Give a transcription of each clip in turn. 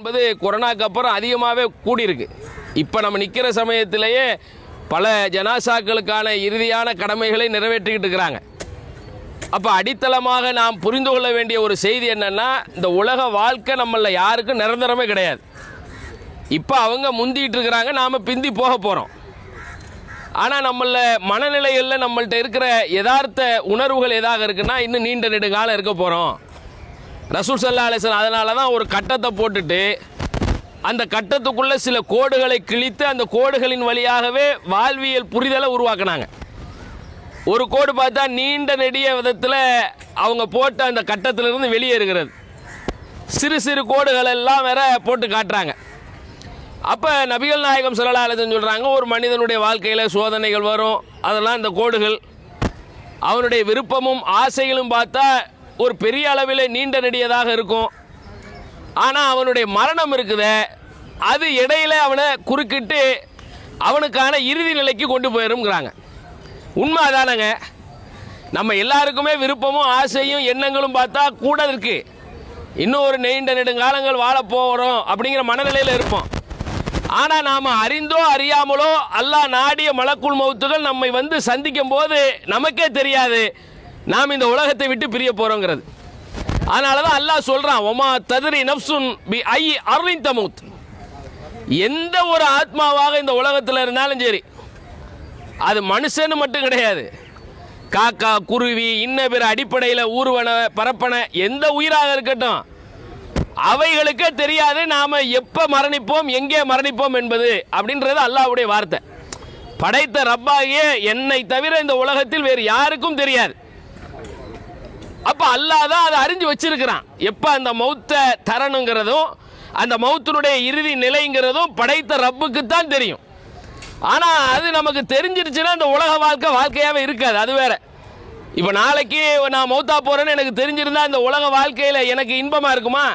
என்பது கொரோனாக்கு அப்புறம் அதிகமாகவே கூடியிருக்கு. இப்போ நம்ம நிற்கிற சமயத்திலேயே பல ஜனாசாக்களுக்கான இறுதியான கடமைகளை நிறைவேற்றிக்கிட்டு இருக்கிறாங்க. அப்போ அடித்தளமாக நாம் புரிந்து கொள்ள வேண்டிய ஒரு செய்தி என்னென்னா, இந்த உலக வாழ்க்கை நம்மள யாருக்கும் நிரந்தரமே கிடையாது. இப்போ அவங்க முந்திட்டு இருக்கிறாங்க, நாம் பிந்தி போக போகிறோம். ஆனால் நம்மள மனநிலைகளில் நம்மள்கிட்ட இருக்கிற யதார்த்த உணர்வுகள் எதாக இருக்குன்னா, இன்னும் நீண்ட நெடுங்காலம் இருக்க போகிறோம். ரசூல் ஸல்லல்லாஹு அலைஹி வஸல்லம் அதனால தான் ஒரு கட்டத்தை போட்டுட்டு அந்த கட்டத்துக்குள்ளே சில கோடுகளை கிழித்து அந்த கோடுகளின் வழியாகவே வாழ்வியல் புரிதலை உருவாக்குனாங்க. ஒரு கோடு பார்த்தா நீண்ட நெடிய விதத்தில் அவங்க போட்ட அந்த கட்டத்திலிருந்து வெளியேறுகிறது. சிறு சிறு கோடுகள் எல்லாம் வேற போட்டு காட்டுறாங்க. அப்போ நபிகள் நாயகம் ஸல்லல்லாஹு அலைஹி வஸல்லம் சொல்கிறாங்க, ஒரு மனிதனுடைய வாழ்க்கையில் சோதனைகள் வரும். அதெல்லாம் இந்த கோடுகள். அவனுடைய விருப்பமும் ஆசைகளும் பார்த்தா ஒரு பெரிய அளவில் நீண்ட நெடியதாக இருக்கும். ஆனால் அவனுடைய மரணம் இருக்குதே, அது இடையில அவனை குறுக்கிட்டு அவனுக்கான இறுதி நிலைக்கு கொண்டு போயிருங்கிறாங்க. உண்மை அதானங்க. நம்ம எல்லாருக்குமே விருப்பமும் ஆசையும் எண்ணங்களும் பார்த்தா கூட இருக்கு. இன்னும் ஒரு நீண்ட நெடுங்காலங்கள் வாழ போகிறோம் அப்படிங்கிற மனநிலையில் இருப்போம். ஆனால் நாம் அறிந்தோ அறியாமலோ அல்லாஹ் நாடிய மலக்குல் மௌத்துகள் நம்மை வந்து சந்திக்கும் போது நமக்கே தெரியாது நாம் இந்த உலகத்தை விட்டு பிரிய போகிறோங்கிறது. அதனால தான் அல்லாஹ் சொல்கிறான், ஒமா தத்ரி நஃப்சுன் பி ஐ அர்லின் தமூத். எந்த ஒரு ஆத்மாவாக இந்த உலகத்தில் இருந்தாலும் சரி, அது மனுஷன்னு மட்டும் கிடையாது, காக்கா குருவி இன்ன பிற அடிப்படையில் ஊர்வன பரப்பன எந்த உயிராக இருக்கட்டும், அவைகளுக்கே தெரியாது நாம் எப்போ மரணிப்போம் எங்கே மரணிப்போம் என்பது அப்படின்றது அல்லாஹ்வுடைய வார்த்தை. படைத்த ரப்பாகிய என்னை தவிர இந்த உலகத்தில் வேறு யாருக்கும் தெரியாது. அப்போ அல்லாஹ் தான் அதை அறிஞ்சு வச்சிருக்கிறான். எப்போ அந்த மௌத்தை தரணுங்கிறதும் அந்த மௌத்தினுடைய இறுதி நிலைங்கிறதும் படைத்த ரப்புக்கு தான் தெரியும். ஆனால் அது நமக்கு தெரிஞ்சிருச்சுன்னா அந்த உலக வாழ்க்கையாகவே இருக்காது. அது வேற. இப்போ நாளைக்கு நான் மௌத்தா போகிறேன்னு எனக்கு தெரிஞ்சிருந்தா இந்த உலக வாழ்க்கையில் எனக்கு இன்பமாக இருக்குமா?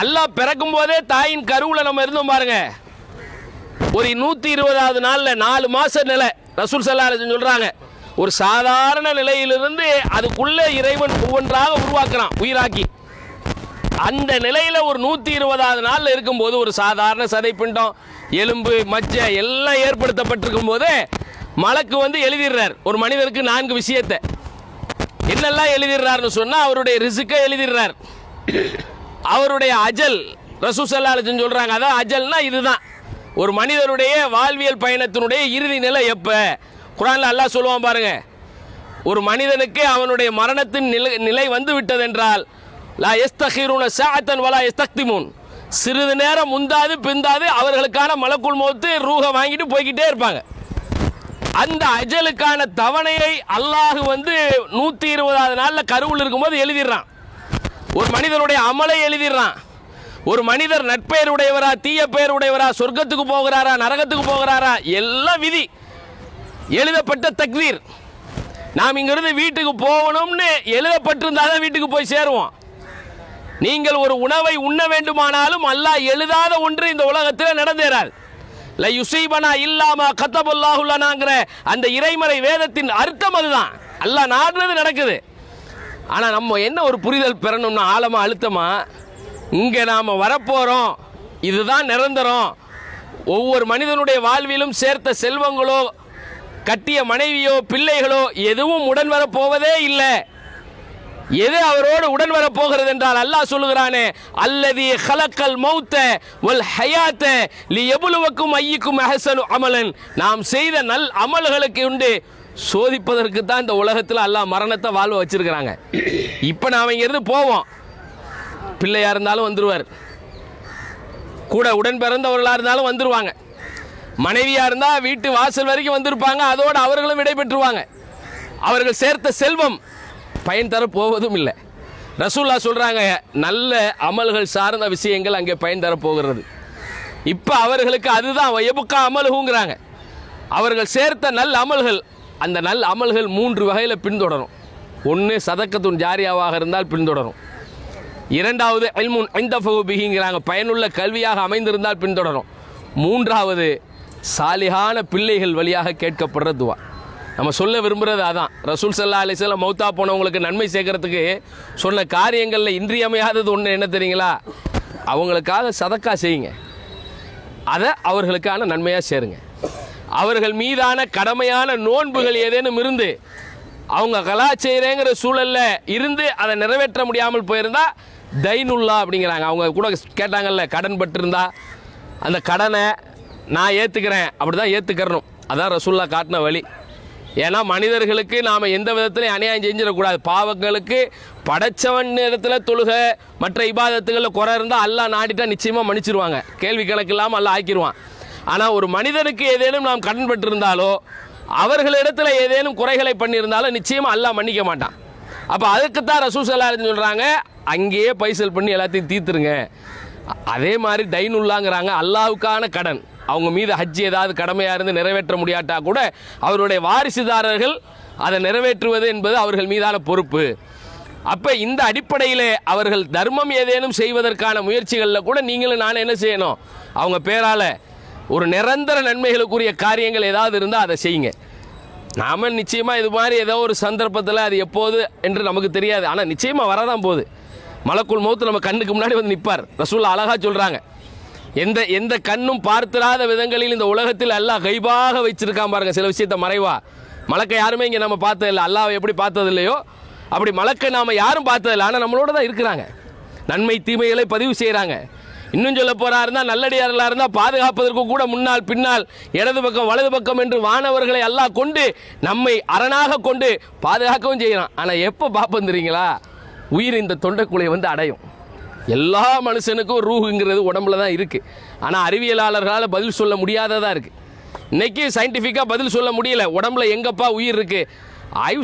அல்லாஹ் பிறக்கும் போதே தாயின் கருவில் நம்ம இருந்தோம் பாருங்க. ஒரு 120வது நாளில் 4 மாத நிலை ரசூல் ஸல்லல்லாஹு அலைஹி வஸல்லம் சொல்கிறாங்க. ஒரு சாதாரண நிலையிலிருந்து அதுக்குள்ளே இறைவன் ஒவ்வொன்றாக உருவாக்குறான் உயிராக்கி. அந்த நிலையில் ஒரு 120வது நாளில் இருக்கும்போது ஒரு சாதாரண சதைப்பிண்டம் எலும்பு மச்சை எல்லாம் ஏற்படுத்தப்பட்டிருக்கும் போது மலக்கு வந்து எழுதிடுறார் ஒரு மனிதருக்கு 4 விஷயத்தை. என்னெல்லாம் எழுதிடுறாருன்னு சொன்னால், அவருடைய ரிஸ்க்கை எழுதிடுறார், அவருடைய அஜல். ரசூல் ஸல்லல்லாஹு அலைஹி வஸல்லம் சொல்கிறாங்க, அதான் அஜல்னா இதுதான் ஒரு மனிதனுடைய வாழ்வியல் பயணத்தினுடைய இறுதி நிலை எப்போ. குர்ஆனில் அல்லாஹ் சொல்லுவான் பாருங்க, ஒரு மனிதனுக்கு அவனுடைய மரணத்தின் நிலை வந்து விட்டது என்றால் லா யஸ்தகிருன ஸாஅத்தன் வலா யஸ்தக்திமூன், சிறிது நேரம் முந்தாது பிந்தாது அவர்களுக்கான மலக்குல் மௌத்து ரூஹ வாங்கிட்டு போய்கிட்டே இருப்பாங்க. அந்த அஜலுக்கான தவணையை அல்லாஹ் வந்து 120வது நாளில் கருவில் இருக்கும்போது எழுதிடுறான். ஒரு மனிதனுடைய அமலை எழுதிடுறான். ஒரு மனிதர் நட்பெயர் உடையவரா தீய பெயர் உடையவரா, சொர்க்கத்துக்கு போகிறாரா நரகத்துக்கு போகிறாரா, எல்லாம் விதி எழுதப்பட்ட தக்தீர். நாம் இங்கிருந்து வீட்டுக்கு போகணும்னு எழுதப்பட்டிருந்தாதான் வீட்டுக்கு போய் சேருவோம். நீங்கள் ஒரு உணவை உண்ண வேண்டுமானாலும் அல்லாஹ் எழுதாத ஒன்று இந்த உலகத்தில் நடந்தேறாது. ல யுஸீபனா இல்லாம கத்தபல்லாஹு லனாங்கிற அந்த இறைமறை வேதத்தின் அர்த்தம் அதுதான். அல்லாஹ் நாடுறது நடக்குது. ஆனால் நம்ம என்ன ஒரு புரிதல் பெறணும்னா, ஆழமா அழுத்தமா இங்கே நாம் வரப்போகிறோம், இதுதான் நிரந்தரம். ஒவ்வொரு மனிதனுடைய வாழ்விலும் சேர்த்த செல்வங்களோ கட்டிய மனைவியோ பிள்ளைகளோ எதுவும் உடன் வரப்போவதே இல்லை. எது அவரோடு உடன் வரப்போகிறது என்றால் அல்லாஹ் சொல்லுகிறானே, அல்லதி ஹலக்கல் மௌத்த வல் ஹயாத்த லியபுலுவக்கும் ஐயுக்கும் அஹ்சனு அமலன். நாம் செய்த நல் அமல்களுக்கு உண்டு சோதிப்பதற்கு தான் இந்த உலகத்தில் அல்லாஹ் மரணத்தை வாழ்வ வச்சிருக்கிறாங்க. இப்போ நாம் இங்கிருந்து போவோம், பிள்ளையாக இருந்தாலும் வந்துடுவார், கூட உடன் பிறந்தவர்களாக இருந்தாலும் வந்துடுவாங்க, மனைவியாக இருந்தால் வீட்டு வாசல் வரைக்கும் வந்திருப்பாங்க, அதோடு அவர்களும் விடைபெற்றுவாங்க. அவர்கள் சேர்த்த செல்வம் பயன் தர போவதும் இல்லை. ரசூலுல்லாஹ் சொல்கிறாங்க, நல்ல அமல்கள் சார்ந்த விஷயங்கள் அங்கே பயன் தரப்போகிறது. இப்போ அவர்களுக்கு அதுதான் எபுக்கா அமலுங்கிறாங்க. அவர்கள் சேர்த்த நல் அமல்கள், அந்த நல் அமல்கள் 3 வகையில் பின்தொடரும். ஒன்று சதக்கத்துன் ஜாரியாவாக இருந்தால் பின்தொடரும். இரண்டாவது இல்முன் இன்தஃபு பிஹிங்கிறாங்க, பயனுள்ள கல்வியாக அமைந்திருந்தால் பின்தொடரும். மூன்றாவது சாலிஹான பிள்ளைகள் வழியாக கேட்கப்படுற துவா. நம்ம சொல்ல விரும்புகிறது அதான். ரசூல் ஸல்லல்லாஹு அலைஹி வஸல்லம் மௌத்தா போனவங்களுக்கு நன்மை சேர்க்கறதுக்கு சொன்ன காரியங்களில் இன்றியமையாதது ஒன்று என்ன தெரியுங்களா? அவங்களுக்காக சதக்கா செய்யுங்க, அதை அவர்களுக்கான நன்மையாக சேருங்க. அவர்கள் மீதான கடமையான நோன்புகள் ஏதேனும் இருந்து அவங்க கலா செய்கிறேங்கிற சூழலில் இருந்து அதை நிறைவேற்ற முடியாமல் போயிருந்தா தைனுல்லா அப்படிங்கிறாங்க. அவங்க கூட கேட்டாங்கல்ல, கடன் பட்டிருந்தா அந்த கடனை நான் ஏற்றுக்கிறேன், அப்படி தான் ஏற்றுக்கிறணும். அதான் ரசூல்லா காட்டின வழி. ஏன்னா மனிதர்களுக்கு நாம் எந்த விதத்துலையும் அநியாயம் செஞ்சிடக்கூடாது. பாவங்களுக்கு படைச்சவன் இடத்துல தொழுக மற்ற இபாதத்துகளில் குறை இருந்தால் அல்லாஹ் நாடிட்டா நிச்சயமாக மன்னிச்சிருவாங்க, கேள்வி கணக்கு இல்லாமல் அல்லாஹ் ஆக்கிடுவான். ஆனால் ஒரு மனிதனுக்கு ஏதேனும் நாம் கடன் பட்டிருந்தாலோ அவர்களிடத்தில் ஏதேனும் குறைகளை பண்ணியிருந்தாலும் நிச்சயமாக அல்லாஹ் மன்னிக்க மாட்டான். அப்போ அதுக்குத்தான் ரசூல் ஸல்லல்லாஹு அலைஹி வஸல்லம் சொல்கிறாங்க, அங்கேயே பைசல் பண்ணி எல்லாத்தையும் தீர்த்துருங்க. அதே மாதிரி தைனுல்லாங்கிறாங்க, அல்லாஹ்வுக்கான கடன். அவங்க மீது ஹஜ் ஏதாவது கடமையாக இருந்து நிறைவேற்ற முடியாட்டா கூட அவருடைய வாரிசுதாரர்கள் அதை நிறைவேற்றுவது என்பது அவர்கள் மீதான பொறுப்பு. அப்போ இந்த அடிப்படையில் அவர்கள் தர்மம் ஏதேனும் செய்வதற்கான முயற்சிகளில் கூட நீங்களும் நானும் என்ன செய்யணும், அவங்க பேரால் ஒரு நிரந்தர நன்மைகளுக்குரிய காரியங்கள் ஏதாவது இருந்தால் அதை செய்யுங்க. நாம் நிச்சயமாக இது மாதிரி ஏதோ ஒரு சந்தர்ப்பத்தில் அது எப்போது என்று நமக்கு தெரியாது, ஆனால் நிச்சயமாக வரதான் போகுது. மலக்குல் மௌத் நம்ம கண்ணுக்கு முன்னாடி வந்து நிற்பார். ரசூல் அழகாக சொல்கிறாங்க, எந்த கண்ணும் பார்த்திராத விதங்களில் இந்த உலகத்தில் அல்லாஹ் கைபாக வச்சிருக்கான் பாருங்க, சில விஷயத்தை மறைவா. மலக்கை யாருமே இங்கே நம்ம பார்த்ததில்லை, அல்லாஹ் எப்படி பார்த்தது இல்லையோ அப்படி மலக்கை நாம் யாரும் பார்த்ததில்லை, ஆனால் நம்மளோட தான் இருக்கிறாங்க, நன்மை தீமைகளை பதிவு செய்கிறாங்க. இன்னும் சொல்ல போறா இருந்தால் நல்லடியார்களாக இருந்தால் பாதுகாப்பதற்கு கூட முன்னால் பின்னால் இடது பக்கம் வலது பக்கம் என்று வானவர்களை அல்லாஹ் கொண்டு நம்மை அரணாக கொண்டு பாதுகாக்கவும் செய்கிறான். ஆனால் எப்போ பார்ப்போம் தெரியுங்களா, உயிர் இந்த தொண்டைக்குழியை வந்து அடையும். எல்லா மனுஷனுக்கும் ரூஹுங்கிறது உடம்புல தான் இருக்குது, ஆனால் அறிவியலாளர்களால் பதில் சொல்ல முடியாததாக இருக்குது. இன்றைக்கி சயின்டிஃபிக்காக பதில் சொல்ல முடியல, உடம்புல எங்கப்பா உயிர் இருக்குது. ஆய்வு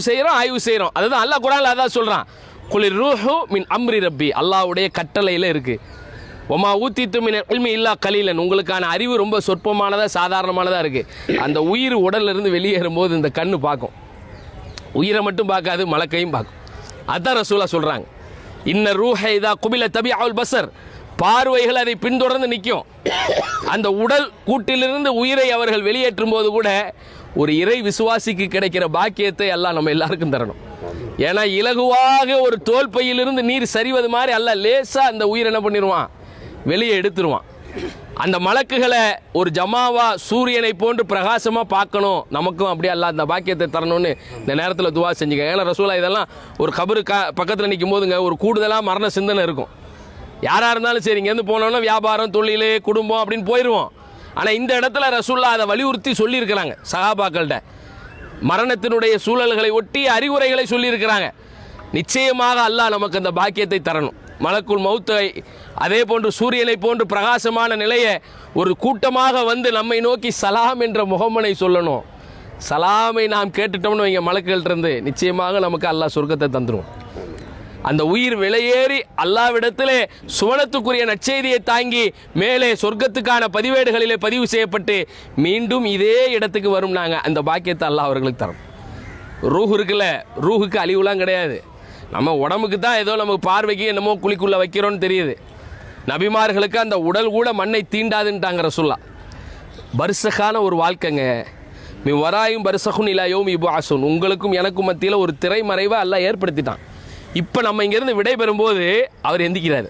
செய்கிறோம். அதுதான் அல்லாஹ் குர்ஆன்ல அதான் சொல்கிறான், குலிர் ரூஹு மின் அம்ரி ரப்பி, அல்லாஹ்வுடைய கட்டளையில் இருக்குது. ஒமா ஊத்தித்து மின் இல்மி இல்லா கலீலன், உங்களுக்கான அறிவு ரொம்ப சொற்பமானதாக சாதாரணமானதாக இருக்குது. அந்த உயிர் உடலிருந்து வெளியேறும்போது இந்த கண்ணு பார்க்கும், உயிரை மட்டும் பார்க்காது, மலக்கையும் பார்க்கும். அதான் ரசூலா சொல்கிறாங்க, இன்ன ரூஹை இதா குபில தபிஅல் பஸர், பார்வைகள் அதை பின்தொடர்ந்து நிற்கும். அந்த உடல் கூட்டிலிருந்து உயிரை அவர்கள் வெளியேற்றும் போது கூட ஒரு இறை விசுவாசிக்கு கிடைக்கிற பாக்கியத்தை அல்லாஹ் நம்ம எல்லாருக்கும் தரணும். ஏன்னா இலகுவாக ஒரு தோல் பையிலிருந்து நீர் சரிவது மாதிரி அல்லாஹ் லேசாக அந்த உயிர் என்ன பண்ணிடுவான், வெளியே எடுத்துருவான். அந்த மலக்குகளை ஒரு ஜமாவா சூரியனை போன்று பிரகாசமாக பார்க்கணும், நமக்கும் அப்படியே அல்லாஹ் அந்த பாக்கியத்தை தரணும்னு இந்த நேரத்தில் துவா செஞ்சுக்க. ஏன்னா ரசூலா இதெல்லாம் ஒரு கபரு பக்கத்தில் நிற்கும் போதுங்க ஒரு கூடுதலாக மரண சிந்தனை இருக்கும். யாராக இருந்தாலும் சரி, இங்கேருந்து போனோன்னா வியாபாரம் தொழில் குடும்பம் அப்படின்னு போயிடுவோம். ஆனால் இந்த இடத்துல ரசூல்லா அதை வலியுறுத்தி சொல்லியிருக்கிறாங்க சஹாபாக்கள்கிட்ட. மரணத்தினுடைய சூழல்களை ஒட்டி அறிவுரைகளை சொல்லியிருக்கிறாங்க. நிச்சயமாக அல்லாஹ் நமக்கு அந்த பாக்கியத்தை தரணும். மலக்குல் மௌத்தை அதே போன்று சூரியனை போன்று பிரகாசமான நிலையை ஒரு கூட்டமாக வந்து நம்மை நோக்கி சலாம் என்ற முகமனை சொல்லணும். சலாமை நாம் கேட்டுட்டோம்னு வைங்க மலக்குகள்கிட்ட நிச்சயமாக நமக்கு அல்லாஹ் சொர்க்கத்தை தந்துடும். அந்த உயிர் வெளியேறி அல்லாவிடத்திலே சுவனத்துக்குரிய நற்செய்தியை தாங்கி மேலே சொர்க்கத்துக்கான பதிவேடுகளிலே பதிவு செய்யப்பட்டு மீண்டும் இதே இடத்துக்கு வரும். நாங்கள் அந்த பாக்கியத்தை அல்லாஹ் அவர்களுக்கு தரோம். ரூஹ் இருக்குல்ல, ரூஹுக்கு அழிவுலாம் கிடையாது. நம்ம உடம்புக்கு தான் ஏதோ நமக்கு பார்வைக்கு என்னமோ குழிக்குள்ளே வைக்கிறோன்னு தெரியுது. நபிமார்களுக்கு அந்த உடல் கூட மண்ணை தீண்டாதுன்ட்டாங்க ரசூல்லா. பர்சகான ஒரு வாழ்க்கைங்க, மீ வராயும் பர்சகுன் இலா யௌமி யுப்அஸூன், உங்களுக்கும் எனக்கும் மத்தியில் ஒரு திரைமறைவை அல்லாஹ் ஏற்படுத்திட்டான். இப்போ நம்ம இங்கேருந்து விடைபெறும்போது அவர் எந்திக்கிறாரு.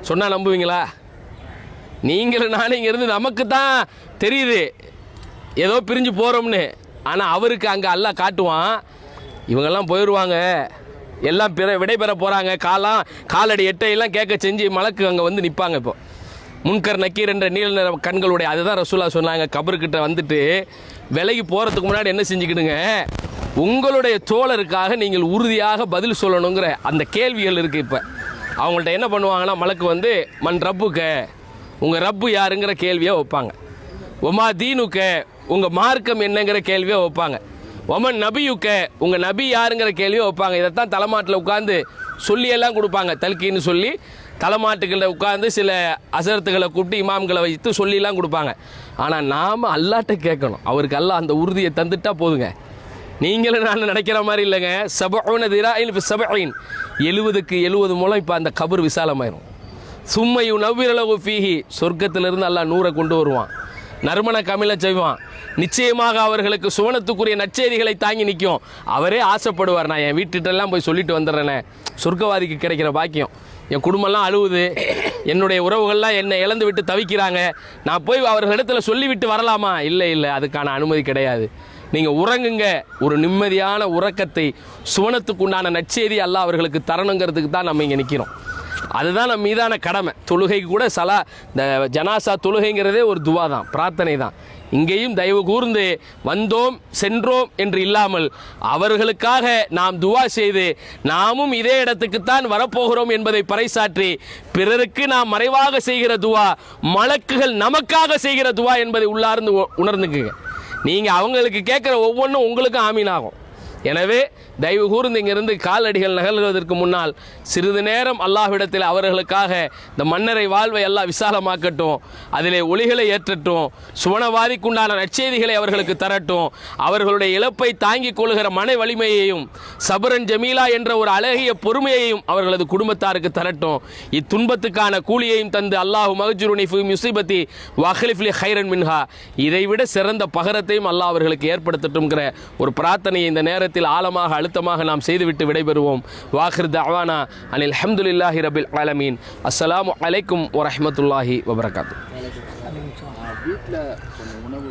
சொன்னால் நம்புவீங்களா? நீங்களும் நானும் இங்கேருந்து நமக்கு தான் தெரியுது ஏதோ பிரிஞ்சு போகிறோம்னு, ஆனால் அவருக்கு அங்கே அல்லாஹ் காட்டுவான், இவங்கெல்லாம் போயிடுவாங்க, எல்லாம் விடைபெற போகிறாங்க, காலடி எட்டையெல்லாம் கேட்க செஞ்சு மலக்கு அங்கே வந்து நிற்பாங்க. இப்போ முன்கர் நக்கீர் என்ற நீல நிற கண்களுடைய, அதுதான் ரசூலா சொன்னாங்க, கபருக்கிட்ட வந்துட்டு விலகி போகிறதுக்கு முன்னாடி என்ன செஞ்சுக்கிடுங்க, உங்களுடைய தோழருக்காக நீங்கள் உறுதியாக பதில் சொல்லணுங்கிற அந்த கேள்விகள் இருக்குது. இப்போ அவங்கள்ட்ட என்ன பண்ணுவாங்கன்னா மலக்கு வந்து மண் ரப்புக்க, உங்கள் ரப்பு யாருங்கிற கேள்வியை வைப்பாங்க. ஒமா தீனுக்க, உங்கள் மார்க்கம் என்னங்கிற கேள்வியை வைப்பாங்க. ஒமன் நபியுக்க, உங்கள் நபி யாருங்கிற கேள்வியை வைப்பாங்க. இதைத்தான் தலைமாட்டில் உட்காந்து சொல்லியெல்லாம் கொடுப்பாங்க. தல்கின்னு சொல்லி தலைமாட்டுகளில் உட்காந்து சில அசரத்துகளை கூப்பிட்டு இமாம்களை வைத்து சொல்லியெல்லாம் கொடுப்பாங்க. ஆனால் நாம் அல்லாட்ட கேட்கணும். அவருக்கு அல்லாஹ் அந்த உறுதியை தந்துட்டா போதுங்க. நீங்களும் நான் நினைக்கிற மாதிரி இல்லைங்க. 70க்கு 70 மூலம் இப்போ அந்த கபர் விசாலமாயிரும். சும்மையும் நவ்விரளவு ஃபீஹி, சொர்க்கத்திலிருந்து அல்லாஹ் 100 கொண்டு வருவான், நறுமண கமிழ செய்வான். நிச்சயமாக அவர்களுக்கு சுவனத்துக்குரிய நற்செய்திகளை தாங்கி நிற்கும். அவரே ஆசைப்படுவார், நான் என் வீட்டுகிட்டெல்லாம் போய் சொல்லிட்டு வந்துடுறேனே, சொர்க்கவாதிக்கு கிடைக்கிற பாக்கியம். என் குடும்பம்லாம் அழுவுது, என்னுடைய உறவுகள்லாம் என்னை இழந்து விட்டு தவிக்கிறாங்க, நான் போய் அவர்களிடத்துல சொல்லிவிட்டு வரலாமா? இல்லை இல்லை, அதுக்கான அனுமதி கிடையாது. நீங்கள் உறங்குங்க. ஒரு நிம்மதியான உறக்கத்தை, சுவனத்துக்கு உண்டான நற்செய்தி அல்லாஹ் அவர்களுக்கு தரணுங்கிறதுக்கு தான் நம்ம இங்கே நிற்கிறோம். அதுதான் நம்ம மீதான கடமை. தொழுகை கூட இந்த ஜனாசா தொழுகைங்கிறதே ஒரு துவா தான், பிரார்த்தனை தான். இங்கேயும் தயவு கூர்ந்து வந்தோம் சென்றோம் என்று இல்லாமல் அவர்களுக்காக நாம் துவா செய்து நாமும் இதே இடத்துக்குத்தான் வரப்போகிறோம் என்பதை பறைசாற்றி பிறருக்கு நாம் மறைவாக செய்கிற துவா மலக்குகள் நமக்காக செய்கிற துவா என்பதை உள்ளார்ந்து உணர்ந்துக்குங்க. நீங்கள் அவங்களுக்கு கேட்குற ஒவ்வொன்றும் உங்களுக்கும் ஆமீனாகும். எனவே தயவு கூர்ந்து இங்கிருந்து காலடிகள் நகர்வதற்கு முன்னால் சிறிது நேரம் அல்லாஹ்விடத்தில் அவர்களுக்காக இந்த மன்னரை வாழ்வை எல்லாம் விசாலமாக்கட்டும், அதிலே ஒளிகளை ஏற்றட்டும், சுவனவாதிக்குண்டான நற்செய்திகளை அவர்களுக்கு தரட்டும், அவர்களுடைய இழப்பை தாங்கிக் கொள்கிற மன வலிமையையும் சபரன் ஜமீலா என்ற ஒரு அழகிய பொறுமையையும் அவர்களது குடும்பத்தாருக்கு தரட்டும். இத்துன்பத்துக்கான கூலியையும் தந்து அல்லாஹு மஹ்ஜுருனி ஃபி முஸீபத்தி வஹ்லிஃப்லி ஹைரன் மின்ஹா, இதைவிட சிறந்த பகரத்தையும் அல்லாஹ் அவர்களுக்கு ஏற்படுத்தட்டும்ங்கிற ஒரு பிரார்த்தனையை இந்த நேரத்தில் ஆழமாக அழுத்தமாக நாம் செய்துவிட்டு விடைபெறுவோம். வாஹிர் தஅவானா அனில் ஹம்துலில்லாஹி ரபில் ஆலமீன். அஸ்ஸலாமு அலைக்கும் வரஹ்மத்துல்லாஹி வபரகாத்துஹு. வீட்டில் உணவு